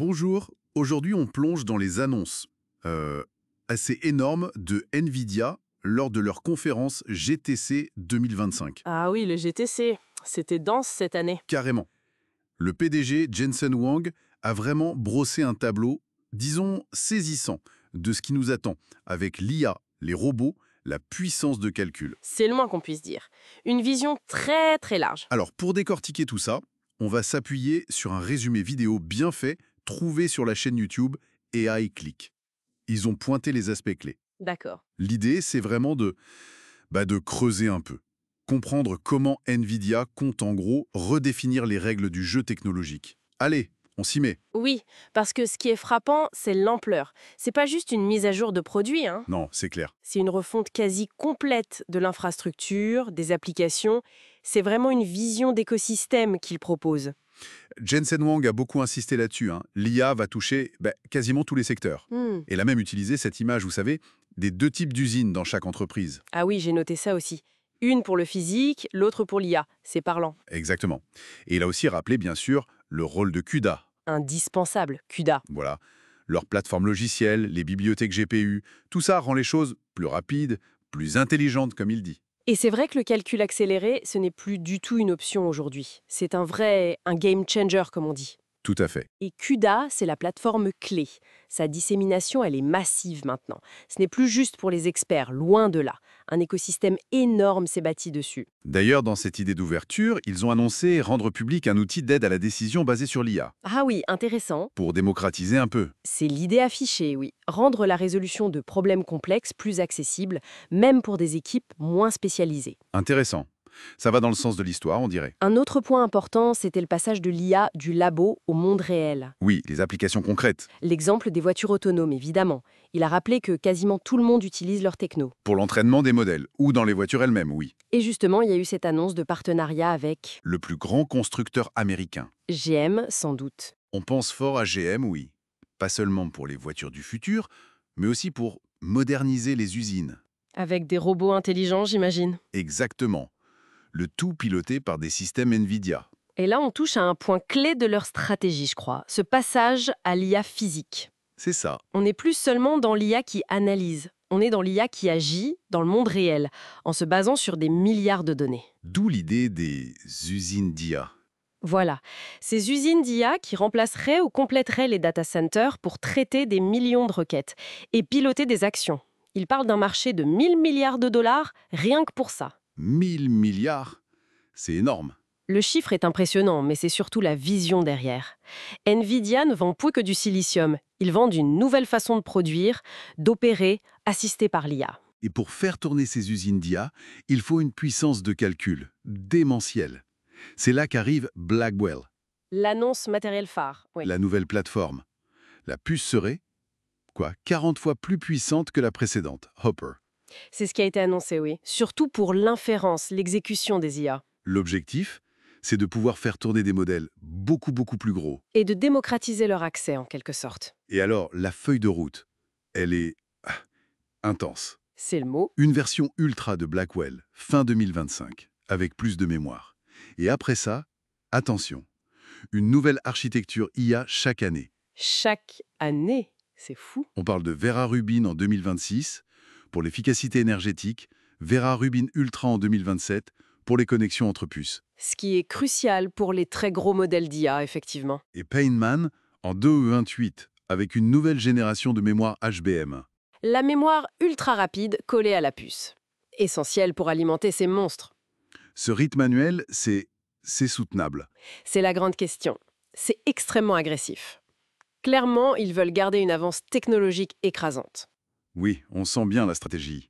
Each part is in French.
Bonjour, aujourd'hui on plonge dans les annonces assez énormes de NVIDIA lors de leur conférence GTC 2025. Ah oui, le GTC, c'était dense cette année. Carrément. Le PDG Jensen Huang a vraiment brossé un tableau, disons, saisissant de ce qui nous attend, avec l'IA, les robots, la puissance de calcul. C'est le moins qu'on puisse dire. Une vision très très large. Alors, pour décortiquer tout ça, on va s'appuyer sur un résumé vidéo bien fait, trouvé sur la chaîne YouTube AI Click. Ils ont pointé les aspects clés. D'accord. L'idée, c'est vraiment de creuser un peu. Comprendre comment NVIDIA compte en gros redéfinir les règles du jeu technologique. Allez, on s'y met. Oui, parce que ce qui est frappant, c'est l'ampleur. C'est pas juste une mise à jour de produits, hein. Non, c'est clair. C'est une refonte quasi complète de l'infrastructure, des applications. C'est vraiment une vision d'écosystème qu'il propose. Jensen Huang a beaucoup insisté là-dessus. L'IA va toucher quasiment tous les secteurs. Hmm. Elle a même utilisé cette image, vous savez, des deux types d'usines dans chaque entreprise. Ah oui, j'ai noté ça aussi. Une pour le physique, l'autre pour l'IA. C'est parlant. Exactement. Et il a aussi rappelé, bien sûr, le rôle de CUDA. Indispensable, CUDA. Voilà. Leur plateforme logicielle, les bibliothèques GPU, tout ça rend les choses plus rapides, plus intelligentes, comme il dit. Et c'est vrai que le calcul accéléré, ce n'est plus du tout une option aujourd'hui. C'est un game changer, comme on dit. Tout à fait. Et CUDA, c'est la plateforme clé. Sa dissémination, elle est massive maintenant. Ce n'est plus juste pour les experts, loin de là. Un écosystème énorme s'est bâti dessus. D'ailleurs, dans cette idée d'ouverture, ils ont annoncé rendre public un outil d'aide à la décision basé sur l'IA, Ah oui, intéressant. pour démocratiser un peu. C'est l'idée affichée, oui. Rendre la résolution de problèmes complexes plus accessible, même pour des équipes moins spécialisées. Intéressant. Ça va dans le sens de l'histoire, on dirait. Un autre point important, c'était le passage de l'IA du labo au monde réel. Oui, les applications concrètes. L'exemple des voitures autonomes, évidemment. Il a rappelé que quasiment tout le monde utilise leur techno. Pour l'entraînement des modèles, ou dans les voitures elles-mêmes, oui. Et justement, il y a eu cette annonce de partenariat avec Le plus grand constructeur américain. GM, sans doute. On pense fort à GM, oui. Pas seulement pour les voitures du futur, mais aussi pour moderniser les usines. Avec des robots intelligents, j'imagine. Exactement. Le tout piloté par des systèmes NVIDIA. Et là, on touche à un point clé de leur stratégie, je crois. Ce passage à l'IA physique. C'est ça. On n'est plus seulement dans l'IA qui analyse. On est dans l'IA qui agit dans le monde réel, en se basant sur des milliards de données. D'où l'idée des usines d'IA. Voilà, ces usines d'IA qui remplaceraient ou compléteraient les data centers pour traiter des millions de requêtes et piloter des actions. Ils parlent d'un marché de 1000 milliards de dollars rien que pour ça. 1000 milliards, c'est énorme. Le chiffre est impressionnant, mais c'est surtout la vision derrière. NVIDIA ne vend plus que du silicium. Ils vendent une nouvelle façon de produire, d'opérer, assistée par l'IA. Et pour faire tourner ces usines d'IA, il faut une puissance de calcul démentielle. C'est là qu'arrive Blackwell, L'annonce matériel phare, oui. la nouvelle plateforme. La puce serait, 40 fois plus puissante que la précédente, Hopper. C'est ce qui a été annoncé, oui. Surtout pour l'inférence, l'exécution des IA. L'objectif, c'est de pouvoir faire tourner des modèles beaucoup plus gros. Et de démocratiser leur accès, en quelque sorte. Et alors, la feuille de route, elle est intense. C'est le mot. Une version ultra de Blackwell, fin 2025, avec plus de mémoire. Et après ça, attention, une nouvelle architecture IA chaque année. Chaque année, c'est fou. On parle de Vera Rubin en 2026, pour l'efficacité énergétique, Vera Rubin Ultra en 2027, pour les connexions entre puces. Ce qui est crucial pour les très gros modèles d'IA, effectivement. Et Feynman en 2028, avec une nouvelle génération de mémoire HBM. La mémoire ultra rapide collée à la puce. Essentielle pour alimenter ces monstres. Ce rythme annuel, c'est soutenable. C'est la grande question. C'est extrêmement agressif. Clairement, ils veulent garder une avance technologique écrasante. Oui, on sent bien la stratégie.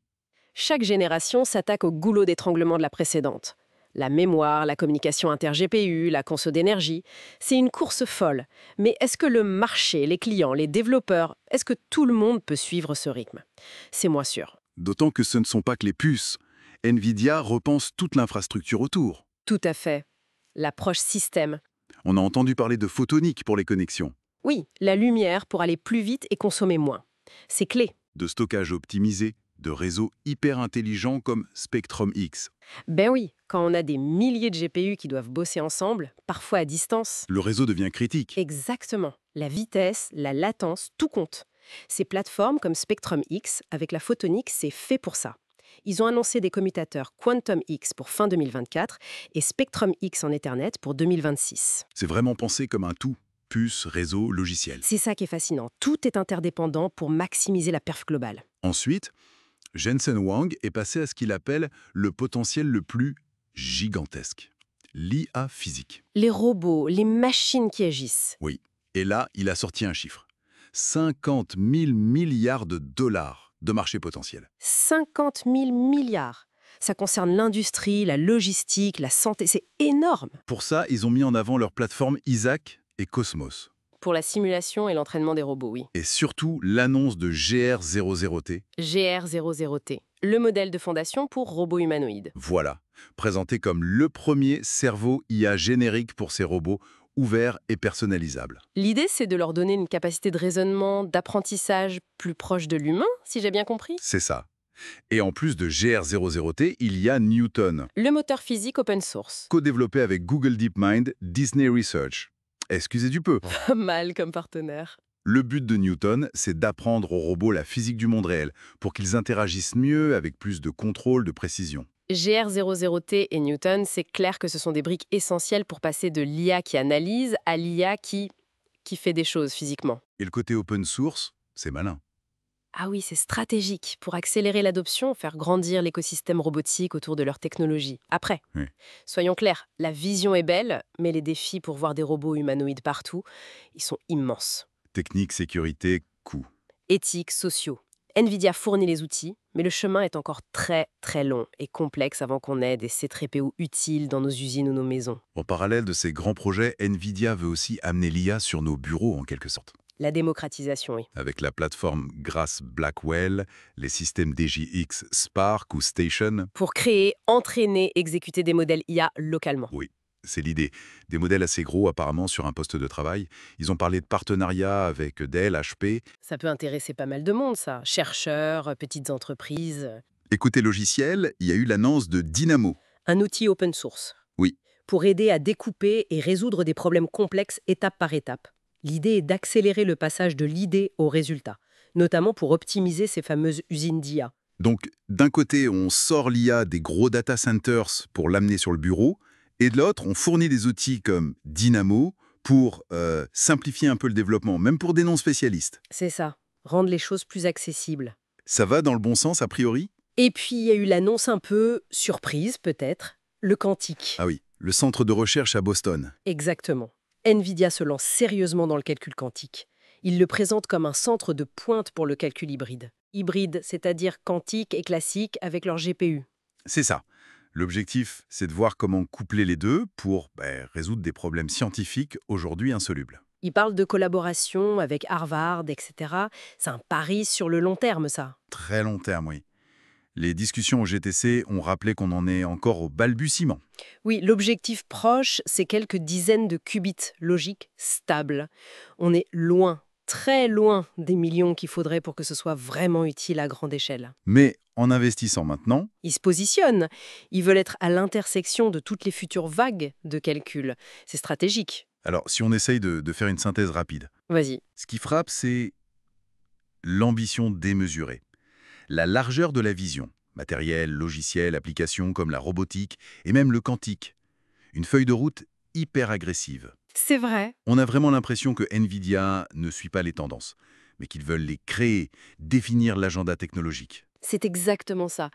Chaque génération s'attaque au goulot d'étranglement de la précédente. La mémoire, la communication inter-GPU, la conso d'énergie, c'est une course folle. Mais est-ce que le marché, les clients, les développeurs, est-ce que tout le monde peut suivre ce rythme? C'est moins sûr. D'autant que ce ne sont pas que les puces. NVIDIA repense toute l'infrastructure autour. Tout à fait. L'approche système. On a entendu parler de photonique pour les connexions, Oui, la lumière pour aller plus vite et consommer moins. C'est clé. de stockage optimisé, de réseaux hyper intelligents comme Spectrum X. Ben oui, quand on a des milliers de GPU qui doivent bosser ensemble, parfois à distance. Le réseau devient critique. Exactement. La vitesse, la latence, tout compte. Ces plateformes comme Spectrum X, avec la photonique, c'est fait pour ça. Ils ont annoncé des commutateurs Quantum X pour fin 2024 et Spectrum X en Ethernet pour 2026. C'est vraiment pensé comme un tout. Puce, réseau, logiciel. C'est ça qui est fascinant. Tout est interdépendant pour maximiser la perf globale. Ensuite, Jensen Huang est passé à ce qu'il appelle le potentiel le plus gigantesque. L'IA physique. Les robots, les machines qui agissent. Oui. Et là, il a sorti un chiffre. 50 000 milliards de dollars de marché potentiel. 50 000 milliards. Ça concerne l'industrie, la logistique, la santé. C'est énorme. Pour ça, ils ont mis en avant leur plateforme Isaac et Cosmos. Pour la simulation et l'entraînement des robots, oui. Et surtout, l'annonce de GR00T. GR00T, le modèle de fondation pour robots humanoïdes. Voilà, présenté comme le premier cerveau IA générique pour ces robots, ouvert et personnalisable. L'idée, c'est de leur donner une capacité de raisonnement, d'apprentissage plus proche de l'humain, si j'ai bien compris. C'est ça. Et en plus de GR00T, il y a Newton, Le moteur physique open source. co-développé avec Google DeepMind, Disney Research. Excusez du peu. Pas mal comme partenaire. Le but de Newton, c'est d'apprendre aux robots la physique du monde réel, pour qu'ils interagissent mieux avec plus de contrôle, de précision. GR00T et Newton, c'est clair que ce sont des briques essentielles pour passer de l'IA qui analyse à l'IA qui fait des choses physiquement. Et le côté open source, c'est malin. Ah oui, c'est stratégique pour accélérer l'adoption, faire grandir l'écosystème robotique autour de leur technologie. Après, Oui. soyons clairs, la vision est belle, mais les défis pour voir des robots humanoïdes partout, ils sont immenses. Technique, sécurité, coût. Éthiques, sociaux. NVIDIA fournit les outils, mais le chemin est encore très très long et complexe avant qu'on ait des C-3PO utiles dans nos usines ou nos maisons. En parallèle de ces grands projets, NVIDIA veut aussi amener l'IA sur nos bureaux en quelque sorte. La démocratisation, oui. Avec la plateforme Grace Blackwell, les systèmes DJX Spark ou Station. Pour créer, entraîner, exécuter des modèles IA localement. Oui, c'est l'idée. Des modèles assez gros apparemment sur un poste de travail. Ils ont parlé de partenariats avec Dell, HP. Ça peut intéresser pas mal de monde, ça. Chercheurs, petites entreprises. Et côté logiciel, il y a eu l'annonce de Dynamo. Un outil open source. Oui. Pour aider à découper et résoudre des problèmes complexes étape par étape. L'idée est d'accélérer le passage de l'idée au résultat, notamment pour optimiser ces fameuses usines d'IA. Donc, d'un côté, on sort l'IA des gros data centers pour l'amener sur le bureau, et de l'autre, on fournit des outils comme Dynamo pour simplifier un peu le développement, même pour des non-spécialistes. C'est ça, rendre les choses plus accessibles. Ça va dans le bon sens, a priori? Et puis, il y a eu l'annonce un peu surprise, peut-être, le quantique. Ah oui, le centre de recherche à Boston. Exactement. NVIDIA se lance sérieusement dans le calcul quantique. Il le présente comme un centre de pointe pour le calcul hybride. Hybride, c'est-à-dire quantique et classique avec leur GPU. C'est ça. L'objectif, c'est de voir comment coupler les deux pour résoudre des problèmes scientifiques aujourd'hui insolubles. Il parle de collaboration avec Harvard, etc. C'est un pari sur le long terme, ça. Très long terme, oui. Les discussions au GTC ont rappelé qu'on en est encore au balbutiement. Oui, l'objectif proche, c'est quelques dizaines de qubits logiques stables. On est loin, très loin des millions qu'il faudrait pour que ce soit vraiment utile à grande échelle. Mais en investissant maintenant, Ils se positionnent. Ils veulent être à l'intersection de toutes les futures vagues de calcul. C'est stratégique. alors si on essaye de faire une synthèse rapide, Vas-y. ce qui frappe, c'est l'ambition démesurée. La largeur de la vision, matériel, logiciel, applications comme la robotique et même le quantique. Une feuille de route hyper agressive. C'est vrai. On a vraiment l'impression que NVIDIA ne suit pas les tendances, mais qu'ils veulent les créer, définir l'agenda technologique. C'est exactement ça.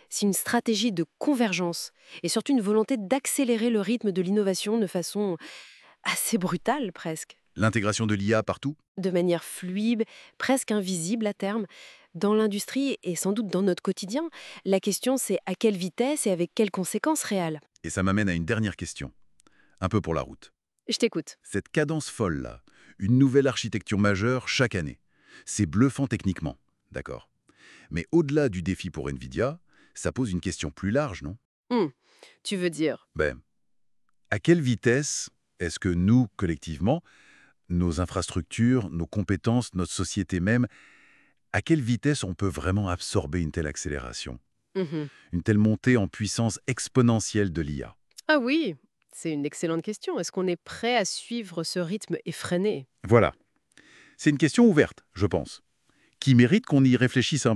C'est une stratégie de convergence et surtout une volonté d'accélérer le rythme de l'innovation de façon assez brutale presque. L'intégration de l'IA partout? De manière fluide, presque invisible à terme. Dans l'industrie et sans doute dans notre quotidien, la question c'est à quelle vitesse et avec quelles conséquences réelles. Et ça m'amène à une dernière question, un peu pour la route. Je t'écoute. Cette cadence folle-là, une nouvelle architecture majeure chaque année, c'est bluffant techniquement, d'accord. Mais au-delà du défi pour NVIDIA, ça pose une question plus large, non? Tu veux dire? À quelle vitesse est-ce que nous, collectivement, nos infrastructures, nos compétences, notre société même, À quelle vitesse on peut vraiment absorber une telle accélération? Mhm. Une telle montée en puissance exponentielle de l'IA? Ah oui, c'est une excellente question. Est-ce qu'on est prêt à suivre ce rythme effréné? Voilà. C'est une question ouverte, je pense, qui mérite qu'on y réfléchisse un